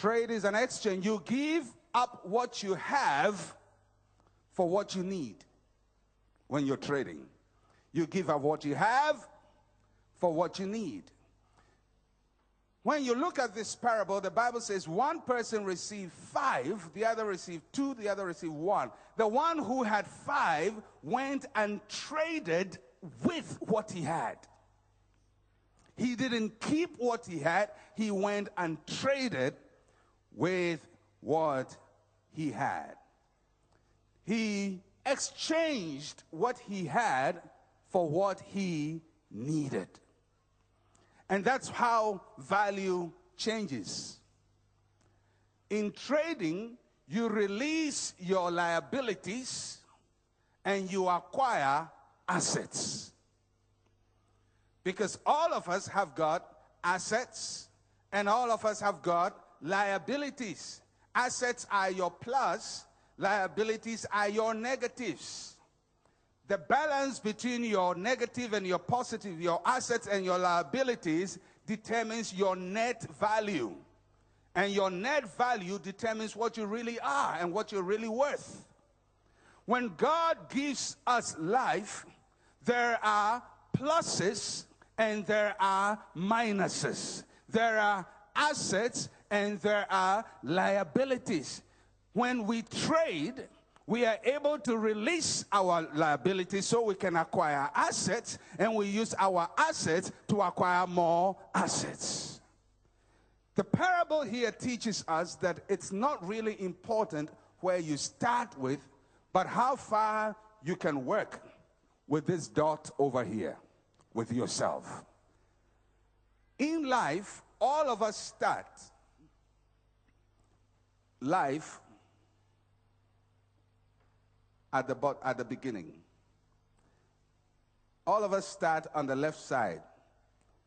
Trade is an exchange. You give up what you have for what you need when you're trading. You give up what you have for what you need. When you look at this parable, the Bible says one person received 5, the other received 2, the other received 1. The one who had 5 went and traded with what he had. He didn't keep what he had. He went and traded with what he had. He exchanged what he had for what he needed. And that's how value changes. In trading, you release your liabilities and you acquire assets. Because all of us have got assets and all of us have got liabilities. Assets are your plus, liabilities are your negatives. The balance between your negative and your positive, your assets and your liabilities, determines your net value. And your net value determines what you really are and what you're really worth. When God gives us life, there are pluses and there are minuses. There are assets and there are liabilities. When we trade, we are able to release our liabilities so we can acquire assets, and we use our assets to acquire more assets. The parable here teaches us that it's not really important where you start with, but how far you can work with this dot over here, with yourself. In life, all of us start life at the beginning. All of us start on the left side.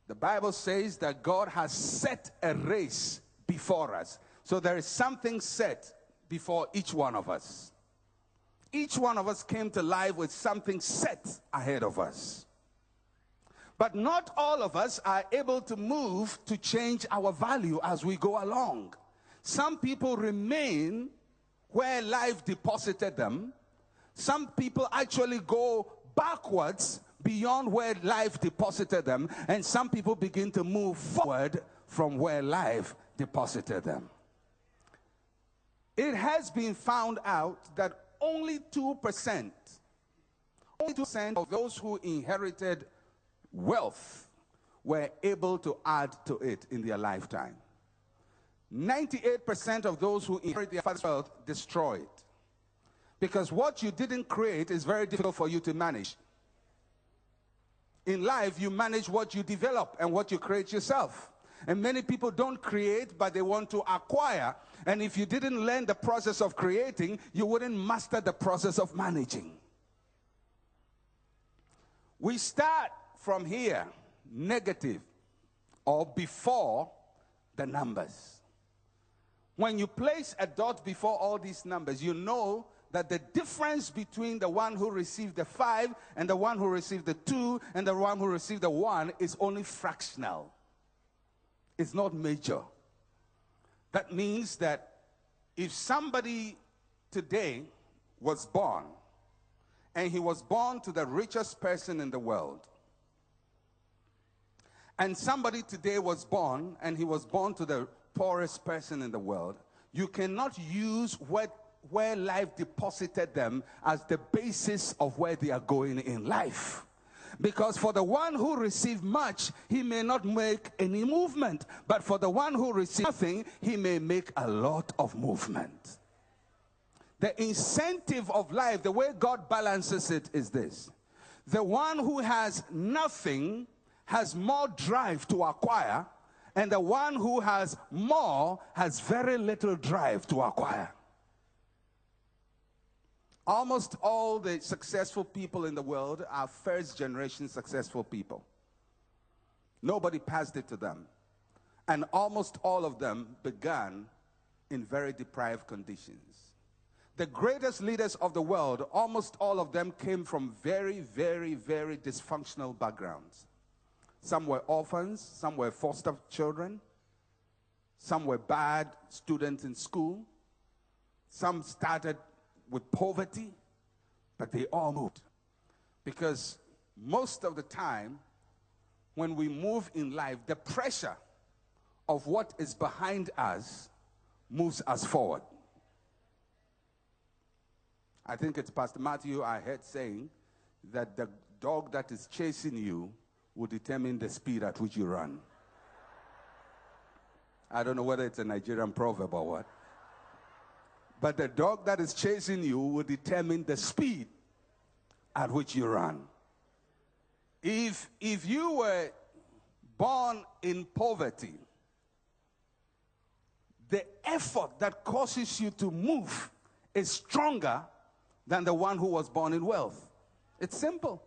The Bible says that God has set a race before us. So there is something set before each one of us. Each one of us came to life with something set ahead of us. But not all of us are able to move to change our value as we go along. Some people remain where life deposited them. Some people actually go backwards beyond where life deposited them, and some people begin to move forward from where life deposited them. It has been found out that only 2% of those who inherited wealth were able to add to it in their lifetime. 98% of those who inherit their father's wealth destroy it. Because what you didn't create is very difficult for you to manage. In life, you manage what you develop and what you create yourself. And many people don't create, but they want to acquire. And if you didn't learn the process of creating, you wouldn't master the process of managing. We start from here, negative, or before the numbers. When you place a dot before all these numbers, you know that the difference between the one who received the 5 and the one who received the 2 and the one who received the 1 is only fractional. It's not major. That means that if somebody today was born and he was born to the richest person in the world, and somebody today was born and he was born to the poorest person in the world, you cannot use where life deposited them as the basis of where they are going in life. Because for the one who received much, he may not make any movement. But for the one who received nothing, he may make a lot of movement. The incentive of life, the way God balances it is this. The one who has nothing has more drive to acquire, and the one who has more has very little drive to acquire. Almost all the successful people in the world are first-generation successful people. Nobody passed it to them. And almost all of them began in very deprived conditions. The greatest leaders of the world, almost all of them came from very, very, very dysfunctional backgrounds. Some were orphans, some were foster children, Some were bad students in school. Some started with poverty, but they all moved. Because most of the time, when we move in life, the pressure of what is behind us moves us forward. I think it's Pastor Matthew I heard saying that the dog that is chasing you will determine the speed at which you run. I don't know whether it's a Nigerian proverb or what. But the dog that is chasing you will determine the speed at which you run. If you were born in poverty, the effort that causes you to move is stronger than the one who was born in wealth. It's simple.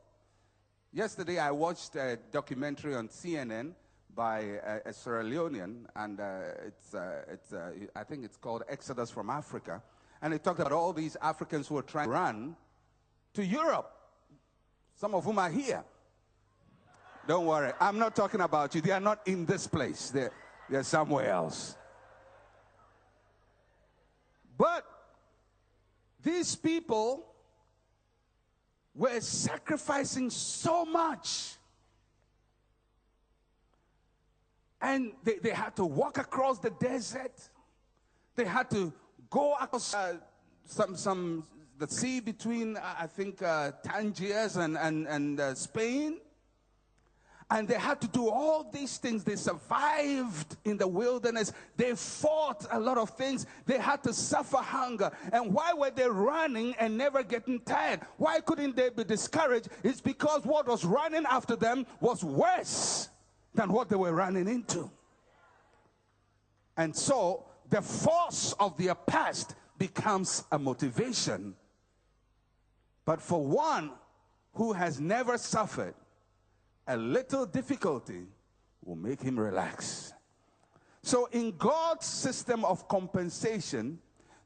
Yesterday I watched a documentary on CNN by a Sierra Leonean, and I think it's called Exodus from Africa. And it talked about all these Africans who are trying to run to Europe, some of whom are here. Don't worry, I'm not talking about you. They are not in this place. They're somewhere else. But these people were sacrificing so much. And they had to walk across the desert. They had to go across the sea between, I think, Tangiers and Spain. And they had to do all these things. They survived in the wilderness. They fought a lot of things. They had to suffer hunger. And why were they running and never getting tired? Why couldn't they be discouraged? It's because what was running after them was worse than what they were running into. And so the force of their past becomes a motivation. But for one who has never suffered, a little difficulty will make him relax. So in God's system of compensation,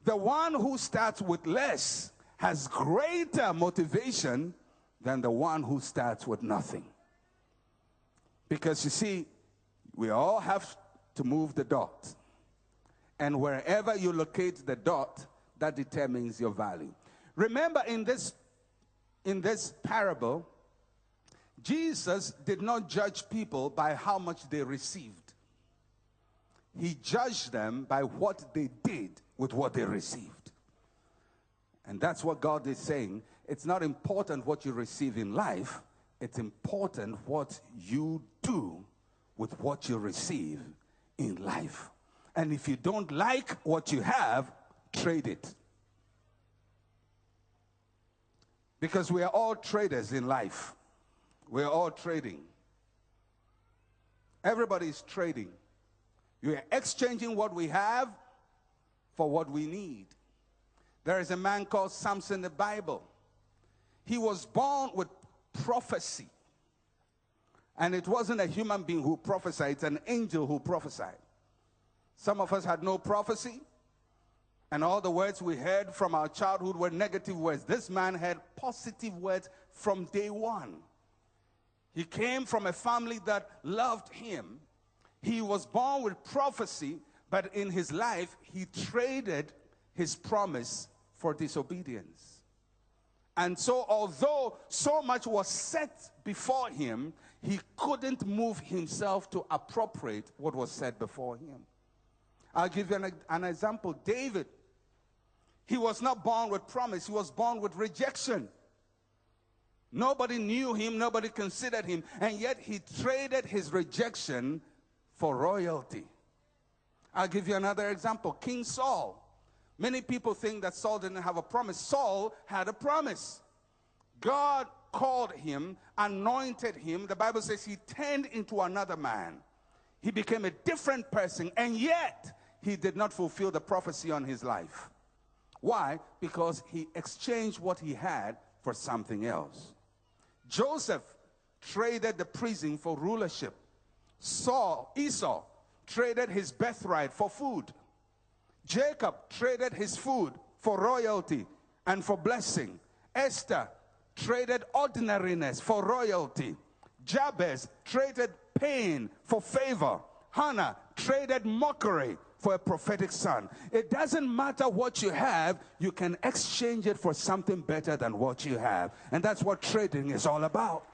the one who starts with less has greater motivation than the one who starts with nothing. Because you see, we all have to move the dot. And wherever you locate the dot, that determines your value. Remember, in this parable, Jesus did not judge people by how much they received. He judged them by what they did with what they received. And that's what God is saying. It's not important what you receive in life. It's important what you do with what you receive in life. And if you don't like what you have, trade it. Because we are all traders in life. We're all trading. Everybody's trading. You're exchanging what we have for what we need. There is a man called Samson in the Bible. He was born with prophecy. And it wasn't a human being who prophesied, it's an angel who prophesied. Some of us had no prophecy, and all the words we heard from our childhood were negative words. This man had positive words from day one. He came from a family that loved him. He was born with prophecy, but in his life, he traded his promise for disobedience. And so, although so much was set before him, he couldn't move himself to appropriate what was said before him. I'll give you an example. David, he was not born with promise. He was born with rejection. Nobody knew him, nobody considered him, and yet he traded his rejection for royalty. I'll give you another example. King Saul. Many people think that Saul didn't have a promise. Saul had a promise. God called him, anointed him. The Bible says he turned into another man. He became a different person, and yet he did not fulfill the prophecy on his life. Why? Because he exchanged what he had for something else. Joseph traded the prison for rulership. Esau traded his birthright for food. Jacob traded his food for royalty and for blessing. Esther traded ordinariness for royalty. Jabez traded pain for favor. Hannah traded mockery for a prophetic son. It doesn't matter what you have, you can exchange it for something better than what you have. And that's what trading is all about.